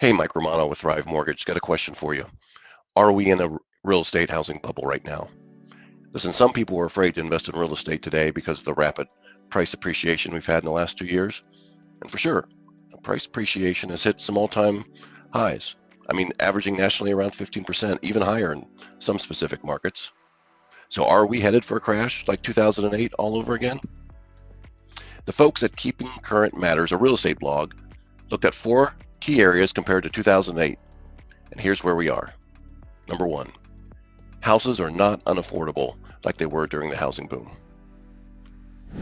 Hey, Mike Romano with Thrive Mortgage. Got a question for you. Are we in a real estate housing bubble right now? Listen, some people are afraid to invest in real estate today because of the rapid price appreciation we've had in the last 2 years. And for sure, price appreciation has hit some all-time highs. I mean, averaging nationally around 15%, even higher in some specific markets. So are we headed for a crash like 2008 all over again? The folks at Keeping Current Matters, a real estate blog, looked at 4 key areas compared to 2008. And here's where we are. Number 1, houses are not unaffordable like they were during the housing boom.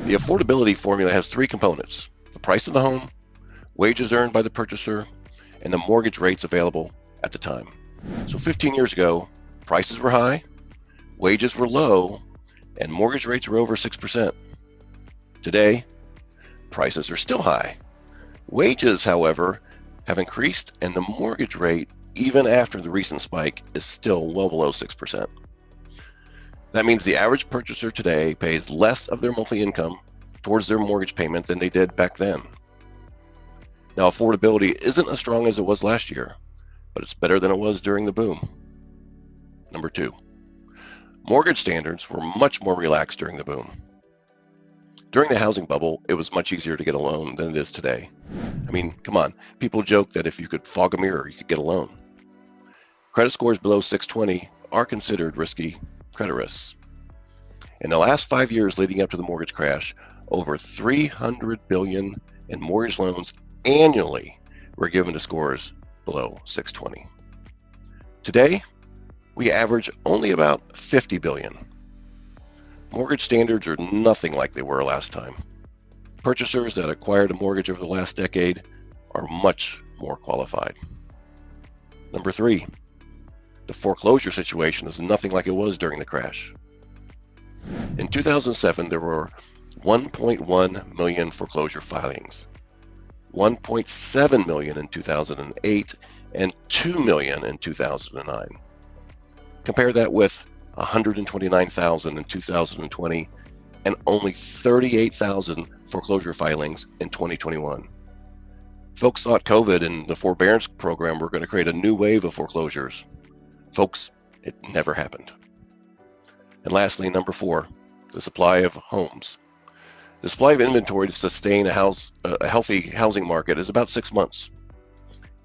The affordability formula has 3 components: the price of the home, wages earned by the purchaser, and the mortgage rates available at the time. So 15 years ago, prices were high, wages were low, and mortgage rates were over 6%. Today, prices are still high. Wages, however, have increased, and the mortgage rate, even after the recent spike, is still well below 6%. That means the average purchaser today pays less of their monthly income towards their mortgage payment than they did back then. Now, affordability isn't as strong as it was last year, but it's better than it was during the boom. Number 2, mortgage standards were much more relaxed during the boom. During the housing bubble, it was much easier to get a loan than it is today. I mean, come on, people joke that if you could fog a mirror, you could get a loan. Credit scores below 620 are considered risky credit risks. In the last 5 years leading up to the mortgage crash, over $300 billion in mortgage loans annually were given to scores below 620. Today, we average only about $50 billion. Mortgage standards are nothing like they were last time. Purchasers that acquired a mortgage over the last decade are much more qualified. Number 3, the foreclosure situation is nothing like it was during the crash. In 2007, there were 1.1 million foreclosure filings, 1.7 million in 2008, and 2 million in 2009. Compare that with 129,000 in 2020 and only 38,000 foreclosure filings in 2021. Folks thought COVID and the forbearance program were going to create a new wave of foreclosures. Folks, it never happened. And lastly, number 4, the supply of homes. The supply of inventory to sustain a healthy housing market is about 6 months.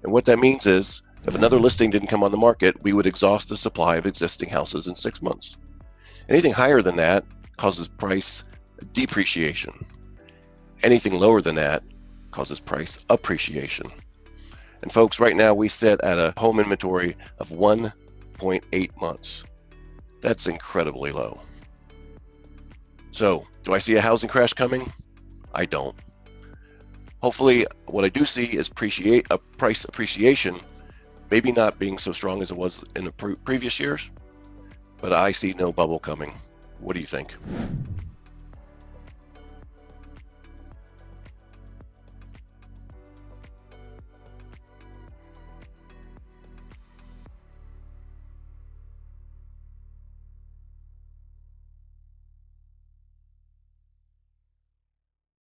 And what that means is, if another listing didn't come on the market, we would exhaust the supply of existing houses in 6 months. Anything higher than that causes price depreciation. Anything lower than that causes price appreciation. And folks, right now we sit at a home inventory of 1.8 months. That's incredibly low. So, do I see a housing crash coming? I don't. Hopefully, what I do see is price appreciation, maybe not being so strong as it was in the previous years, but I see no bubble coming. What do you think?